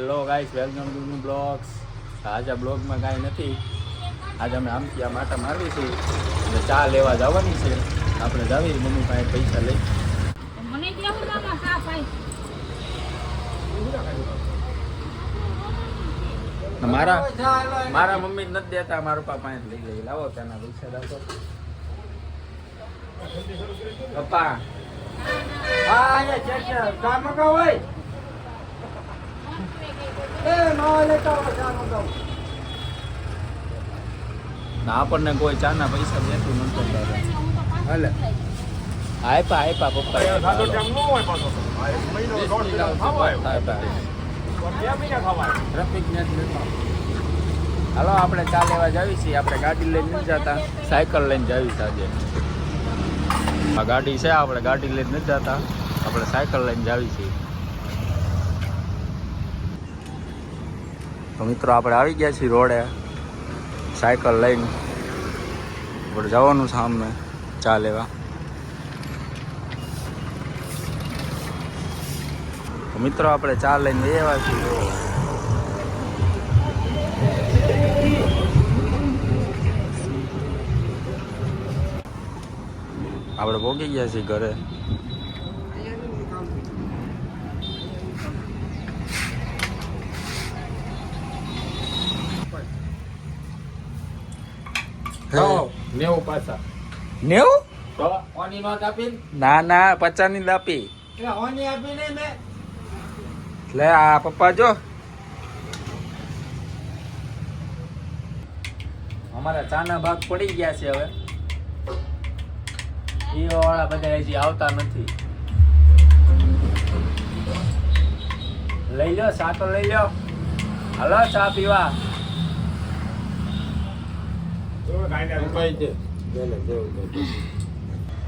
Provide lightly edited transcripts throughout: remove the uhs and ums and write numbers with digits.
Hello guys, welcome to new blogs. આજે બ્લોગમાં કાંઈ નથી. આજે અમે આમથી આ માટા મારવી છે અને ચા લેવા જવાની છે. આપણે જાવી મમ્મી પાસે પૈસા લઈ. મારા મમ્મી નથી દેતા, મારા પપ્પા પાસે લઈ લઈ. લાવો ત્યાંના પૈસા લાવો પપ્પા. આપણને કોઈ ચાના પૈસા દેતું નથી. હાલે આપ્યા પપ્પા. હાલો આપણે ચા લેવા જાવી છીએ. આપણે ગાડી લઈને નથી જતા, સાયકલ લઈને જાવી છે આજે. આ ગાડી છે, આપણે ગાડી લઈને નથી જતા, આપણે સાયકલ લઈને જાવી છીએ. તો મિત્રો આપણે આવી ગયા છીએ રોડે, સાયકલ લઈને આપણે જવાનું સામે ચા લેવા. તો મિત્રો આપણે ચા લઈને આવ્યા છીએ. આપણે પહોંચી ગયા છીએ ઘરે. નેવું પાછા 90 ના 50 ની આપી લે. આ પપ્પા જો અમારા ચાના ભાગ પડી ગયા છે. હવે એ વાળા બધા હજી આવતા નથી. લઈ લો ચા તો લઈ લો. હાલો ચા પીવા.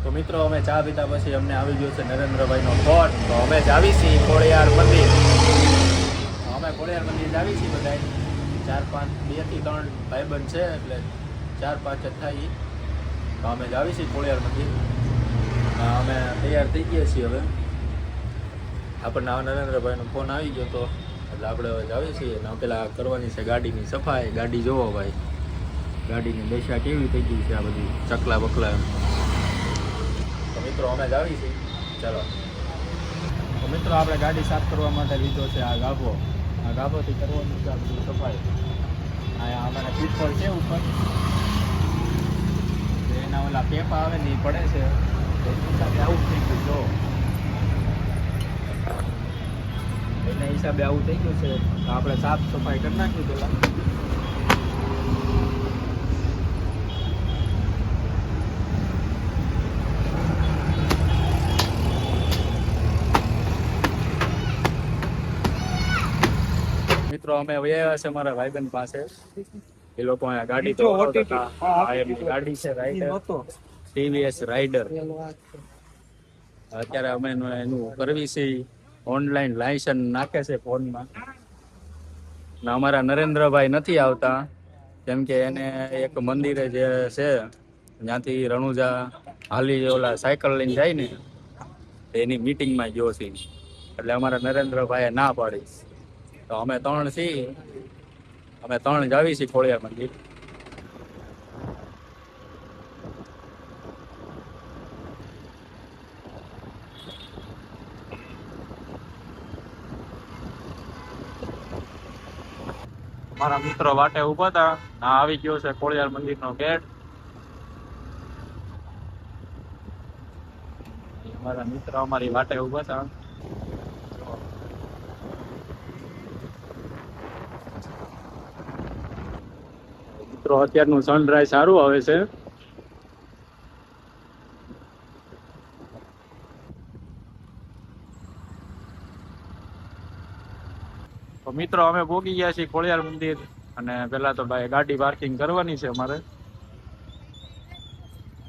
તો મિત્રો અમે ચા પીતા પછી અમને આવી ગયો છે નરેન્દ્રભાઈ નો ફોન. તો અમે જ આવી છીએ ખોડિયાર મંદિર. અમે ખોડિયાર મંદિર જ આવી છીએ બધા 4-5 2 થી 3 ભાઈબંધ છે, એટલે 4-5 જ થાય. તો અમે જ આવી છીએ ખોડિયાર મંદિર. અમે તૈયાર થઈ ગયા છીએ. હવે આપણને નરેન્દ્રભાઈનો ફોન આવી ગયો તો એટલે આપણે હવે જ આવીએ છીએ. અને પેલા કરવાની છે ગાડીની સફાઈ. ગાડી જોવો ભાઈ, ગાડીની દશા કેવી થઈ ગઈ છે, આ બધી ચકલા બકલા. તો મિત્રો અમે જ આવી છીએ. ચાલો. તો મિત્રો આપણે ગાડી સાફ કરવા માટે લીધો છે આ ગાભો. આ ગાભોથી કરવાની છે આ બધી સફાઈ. અહીંયા અમારે પીઠળ છે ઉપર, એના ઓલા પેપા આવે ને એ પડે છે. આવું થઈ ગયું જો, એના હિસાબે આવું થઈ ગયું છે. તો આપણે સાફ સફાઈ કરી નાખ્યું પેલા. મિત્રો અમે આવ્યા છે મારા ભાઈબંધ પાસે. એ લોકો અહીંયા ગાડી તો ગાડી છે રાઈડર, TVS રાઈડર. અત્યારે અમે એનું સર્વિસિંગ ઓનલાઈન લાયસન્સ નાખે છે ફોનમાં. અમારા નરેન્દ્રભાઈ નથી આવતા, કેમ કે એને એક મંદિરે જે છે ત્યાંથી રણુજા હાલી ઓલા સાયકલ લઈને જાય ને, એની મીટિંગમાં ગયો છે. એટલે અમારા નરેન્દ્રભાઈએ ના પાડી. તો અમે 3 છીએ, અમે 3 જ આવી છીએ ખોડિયાર મંદિર. મારા મિત્રો વાટે ઉભા હતા. આ આવી ગયો છે ખોડિયાર મંદિરનો ગેટ. મારા મિત્ર અમારી વાટે ઉભા હતા. મિત્રો અત્યારનું સનરાઈઝ સારું આવે છે. તો મિત્રો અમે પહોંચી ગયા છીએ ખોડિયાર મંદિર. અને પેલા તો ભાઈ ગાડી પાર્કિંગ કરવાની છે અમારે.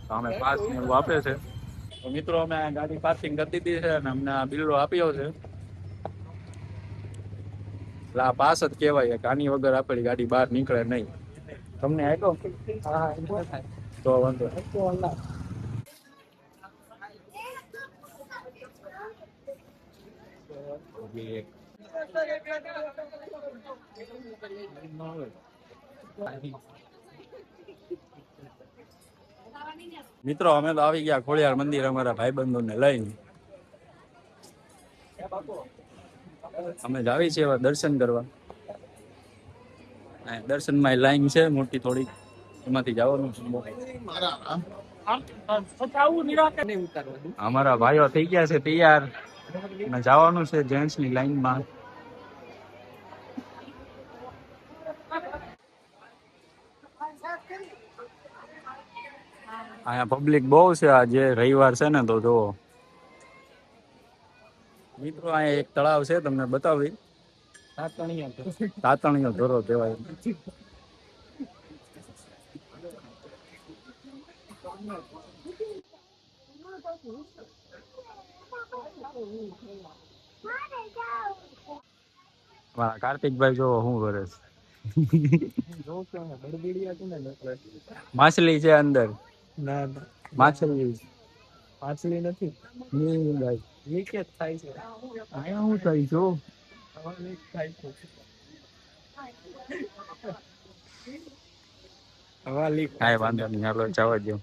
તો અમે પાસ ને એવું આપે છે. તો મિત્રો અમે ગાડી પાર્કિંગ કરી દીધી છે અને અમને આ બિલ્લો આપ્યો છે. એટલે આ પાસ જ કહેવાય કે આની વગર આપણી ગાડી બહાર નીકળે નહીં. તમને આપ્યો? તો વાંધો મિત્રો અમે તો આવી ગયા ખોડિયાર મંદિર અમારા ભાઈબંધોને લઈને. અમે જ આવી છીએ દર્શન કરવા. દર્શનમાં લાઈન છે મોટી થોડી, એમાંથી જવાનું છે. અમારા ભાઈઓ થઈ ગયા છે તૈયાર અને જવાનું છે જેન્ટ્સ ની લાઈનમાં. અહીંયા પબ્લિક બહુ છે, આજે રવિવાર છે ને તો જોવો મિત્રો. અહીંયા એક તળાવ છે, તમને બતાવી. તાતણીયો ધોરો કહેવાય. કાર્તિકભાઈ જો શું કરે છે? માછલી છે અંદર. ના માછલી નથી. લીકેજ થાય છે. અહીંયા શું થાય જો હવા લીક. કાંઈ વાંધો નહીં, હાલો જવા દો.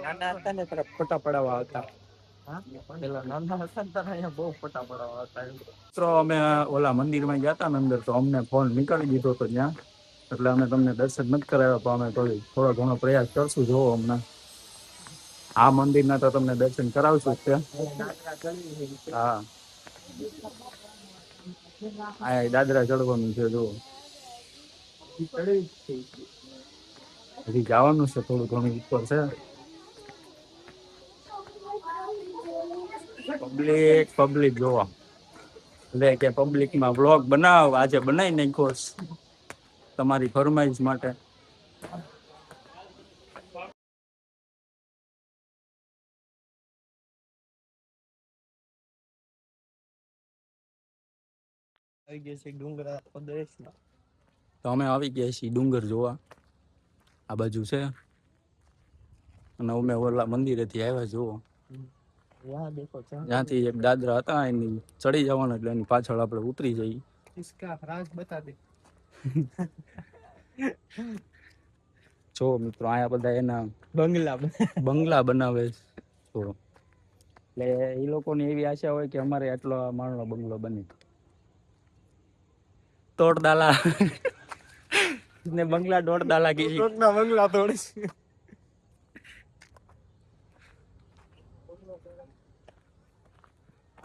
નાના હતા ને તરફ ફોટા પડાવવા હતા. મિત્રો અમે ઓલા મંદિરમાં ગયા હતા ને અંદર, તો અમને ફોન નીકળી દીધો હતો ત્યાં, એટલે અમે તમને દર્શન નથી કરાવ્યા. પણ અમે થોડો ઘણો પ્રયાસ કરશું. જોવો અમને આ મંદિરના તો તમને દર્શન કરાવશું જ. હા, આ દાદરા ચડવાનું છે. જો હજી જવાનું છે, થોડું ઘણું ઉપર છે. પબ્લિક જોવા એટલે કે પબ્લિકમાં વ્લોગ બનાવ આજે બનાવી નાખો તમારી ફરમાઈશ માટે. તો અમે આવી ગયા છીએ ડુંગર જોવા. આ બાજુ છે અને અમે ઓલા મંદિરેથી આવ્યા. જુઓ ત્યાંથી એક દાદરા હતા, એની ચડી જવાનું, એટલે એની પાછળ આપણે ઉતરી જઈએ. જો મિત્રો અહીંયા બધા એના બંગલા બનાવે તો, એટલે એ લોકોની એવી આશા હોય કે અમારે આટલો માળનો બંગલો બને. તોડદાલા ને બંગલા દોડદાલા की બંગલા तोड़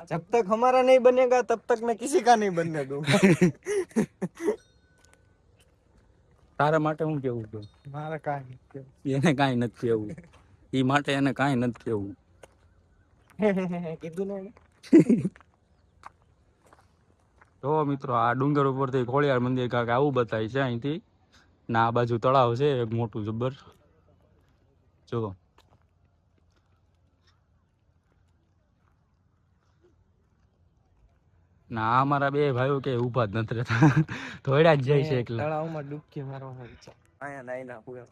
जब तक हमारा नहीं बनेगा तब तक मैं किसी का नहीं बनने दूंगा. તારા માટે હું કેવું છું? મારે કાંઈ નથી, એને કાંઈ નથી કેવું. ઈ માટે એને કાંઈ નથી કેવું. કીધું ને. તો મિત્રો આ ડુંગર ઉપરથી ખોડિયાર મંદિર કાંઈક આવું બતાય છે અહીંથી. ના આ બાજુ તળાવ છે એક મોટું જબર. જો ના અમારા બે ભાઈઓ કે ઊભા જ નથી રહેતા, થોડા જ જાય છે એકલા. તળાવમાં ડૂબકી મારવાનો વિચાર. અહીંયા નાઈ ના પૂરે.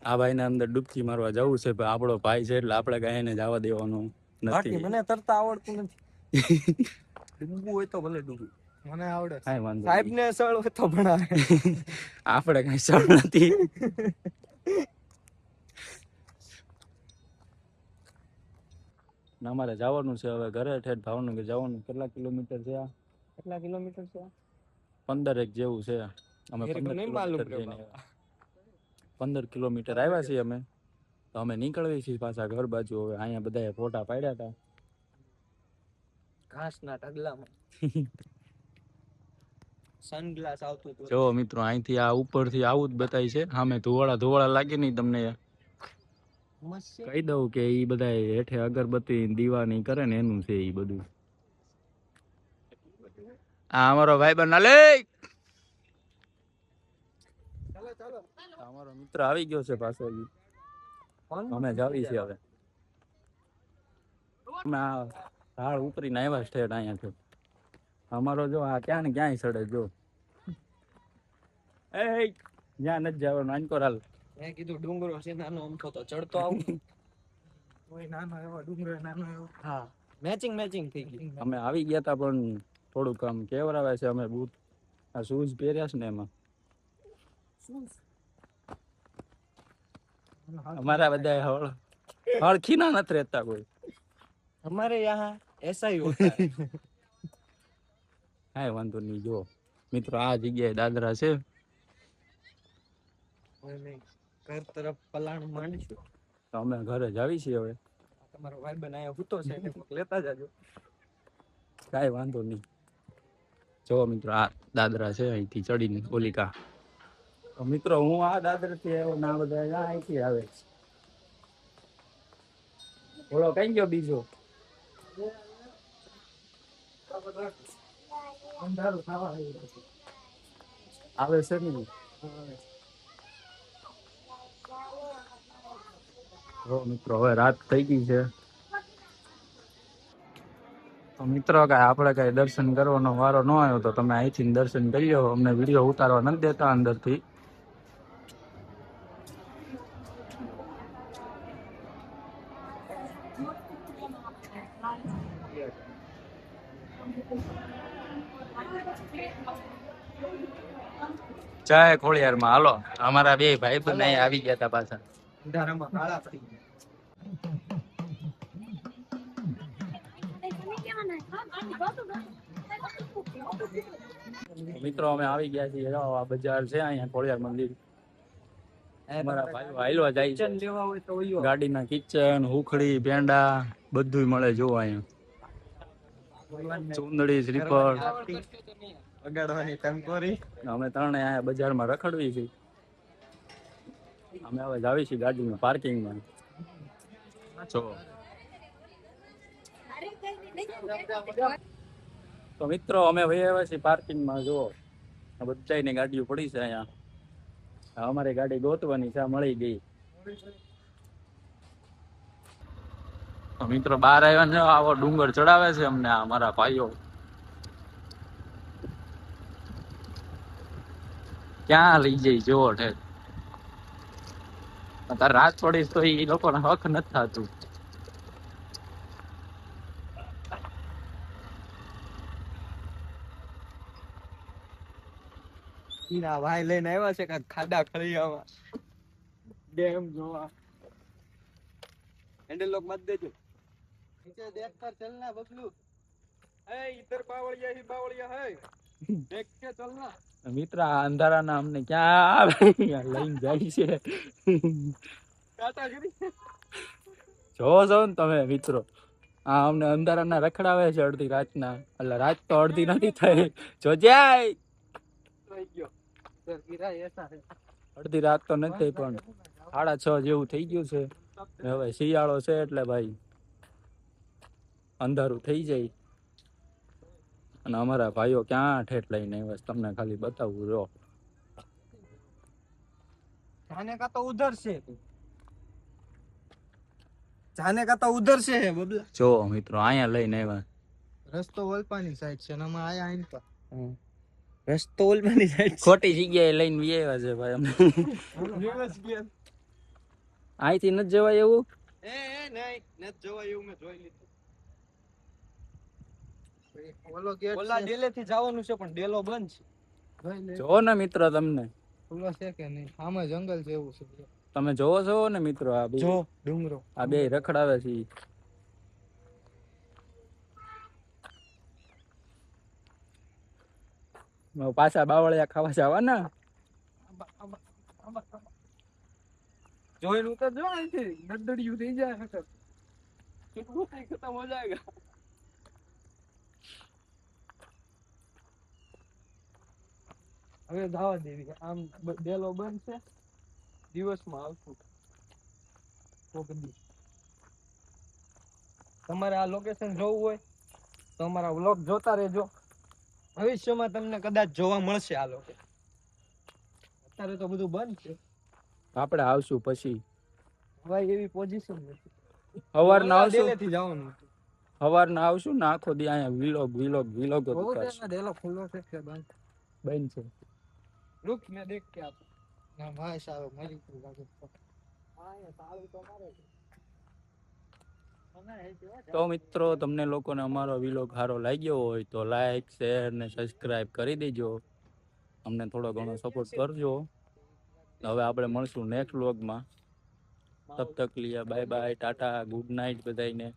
આ ભાઈને અંદર ડૂબકી મારવા જવું છે, પણ આપણો ભાઈ છે એટલે આપણે કાંઈ એને જવા દેવાનું નથી. મને તરતા આવડતું નથી. ડૂબવું હોય તો ભલે ડૂબવું, મને આવડે. કાંઈ વાંધો સાહેબ ને સળ હોય તો ભણાવે. આપણે કાંઈ સળ નથી. અમારે જવાનું છે હવે ઘરે. ઠેઠ ભાવનગર જવાનું. કેટલા કિલોમીટર છે? 15 જેવું છે. અમે 15 કિલોમીટર આવ્યા છીએ અમે. તો અમે નીકળવી છીએ પાછા ઘર બાજુ. હવે અહીંયા બધાએ ફોટા પાડ્યા હતા ઘાસના ઢગલામાં. સનગ્લાસ આવતું હતું. જો મિત્રો અહીંથી આ ઉપરથી આવું જ બતાય છે. સામે ધુવાળા લાગે નહીં તમને? કહી દઉં કે ઈ બધા હેઠે અગરબત્તી દીવાની કરે ને એનું છે ઈ બધું. આ અમારો ભાઈ બનાલે, અમારો મિત્ર આવી ગયો છે પાછો. અમે જાવી છે હવે. અમે આ ઢાળ ઉતરીને આવ્યા સ્ટેટ અહીંયા. અમારો જો આ ક્યાં ને ક્યાંય સડે. જો એ જ્યાં નથી જવાનું આનકોર હાલ. મેં કીધું ડુંગરો છે નાનો અમથો તો ચડતો આવું. હા મેચિંગ થઈ ગયું. અમે આવી ગયા તા પણ થોડુંક આમ કેવરાવે છે. અમે બૂટ આ શૂઝ પહેર્યા છે ને એમાં અમારા બધા હળખી ના નથી રહેતા કોઈ. हमारे यहाँ ऐसा ही होता है. કાંઈ વાંધો નહીં. જો મિત્રો આ જગ્યાએ દાદરા છે. ઘર તરફ પલાણ માંડીશું. તો અમે ઘરે જ આવી છીએ હવે. તમારો ભાઈ બનાયા હૂતો છે એટલે લેતા જાજો. કાંઈ વાંધો નહીં. જો મિત્રો આ દાદરા છે, અહીંથી ચડીને ઓલિકા. તો મિત્રો હું આ દાદરથી આવ્યો ના બધા અહીંથી આવે છે. બોલો કઈ ગયો બીજો? આવે છે ને. જો મિત્રો હવે રાત થઈ ગઈ છે. તો મિત્રો કાંઈ આપણે કાંઈ દર્શન કરવાનો વારો ન આવ્યો તો તમે અહીંથી દર્શન કરી લો. અમને વિડીયો ઉતારવા નથી દેતા અંદરથી. જય ખોડિયારમાં. હાલો અમારા બે ભાઈ પણ અહીં આવી ગયા હતા પાછા. અંધારામાં કાળા પડી ગયા. મિત્રો અમે આવી ગયા છીએ. આ બજાર છે અહીંયા ખોડિયાર મંદિર. અમારા ભાઈઓ હાલ્યો જાય છે. લેવા હોય તો ઓયો. ગાડીના કિચન, હુખડી, પેંડા બધું મળે. જો અહીંયા ચુંદડી, શ્રીફળ. વગાડવાની ટંકોરી. અમે ત્રણે અહીંયા બજારમાં રખડવી છીએ. અમે હવે જાવી છીએ ગાડીમાં પાર્કિંગમાં. જો તો મિત્રો અમે વહી આવ્યા છીએ પાર્કિંગમાં. જો બધાની ગાડીઓ પડી છે અહીંયા. અમારી ગાડી ગોતવાની છે, મળી ગઈ. તો મિત્રો બહાર આવ્યા ને આવો ડુંગર ચડાવે છે અમને અમારા ભાઈઓ. ક્યાં લઈ જઈ જોવો ઠેર. તાર રાત પડીશ તો એ લોકોને હક નથી થતું. ઈના ભાઈ લઈને આવ્યા છે કાંઈક ખાડા ખળિયામાં. ડેમ જોવા. હેન્ડલ લોક મત દેજો. નીચે દેખ કર ચલના બબલુ. એ ઇધર બાવળિયા હે. દેખ કે ચલના. મિત્ર આ અંધારાના અમને ક્યાં લઈને જાય છે. જોવો છો ને તમે મિત્રો, આ અમને અંધારાના રખડાવે છે અડધી રાતના. એટલે રાત તો અડધી નથી થઈ. જોજે અડધી રાત તો નથી પણ 6:30 જેવું થઈ ગયું છે. હવે શિયાળો છે એટલે ભાઈ અંધારું થઈ જાય. અને અમારા ભાઈઓ ક્યાં ઠેઠ લઈને આવ્યા છે તમને ખાલી બતાવું. જો જાને કા તો ઉધર છે બબલા. જો મિત્રો અહીંયા લઈને આવ્યા. રસ્તો વલપાની સાઈડ છે ને અમે આયા આઈન પર. રસ્તો વલપાની સાઈડ ખોટી જગ્યાએ લઈને વી આવ્યા છે ભાઈ અમને. અહીંથી નથી જવાય એવું. નહીં નથી જોવાય એવું. મેં જોઈ લીધું. ઓલો ગેટ ઓલા ડેલે થી જવાનું છે પણ ડેલો બંધ છે. જો ને મિત્રો તમને ખુલ્લો છે કે નહીં? આમાં જંગલ જેવું છે. તમે જોવો છો ને મિત્રો આ બે જો ડુંગરો આ બે રખડાવે છે. પાછા બાવળિયા ખાવા જવાના. જોઈને ઉતર જો અહીંથી ગડડિયું થઈ જાય હકર. કેટલું કઈ ખતમ હો જાયગા. હવે જવા દેવી. આમ ડેલો બંધ છે. દિવસમાં આવશું તો કદી. તમારે આ લોકેશન જોવું હોય તો અમારા વ્લોગ જોતા રહેજો. ભવિષ્યમાં તમને કદાચ જોવા મળશે આ લોકેશન. અત્યારે તો બધું બંધ છે. આપણે આવશું પછી. ભાઈ એવી પોઝિશન નથી. સવારના આવશું. ડેલેથી જવાનું હતું. સવારના આવશું ને આખો દી અહીંયા વિલોગ બહુ તેમાં ડેલો ખુલ્લો છે કે બંધ છે. रुक मैं देख के आता ना भाई साहब मेरी को लागे हाँ ये साल तो मारे તો મિત્રો તમને લોકોને અમારો વિલોગ સારો લાગ્યો હોય તો લાઈક શેર ને સબસ્ક્રાઈબ કરી દેજો. અમને થોડો ઘણો સપોર્ટ કરજો. હવે આપણે મળશું નેક્સ્ટ વ્લોગમાં. તબ તક લિયા bye bye tata good night બધાને.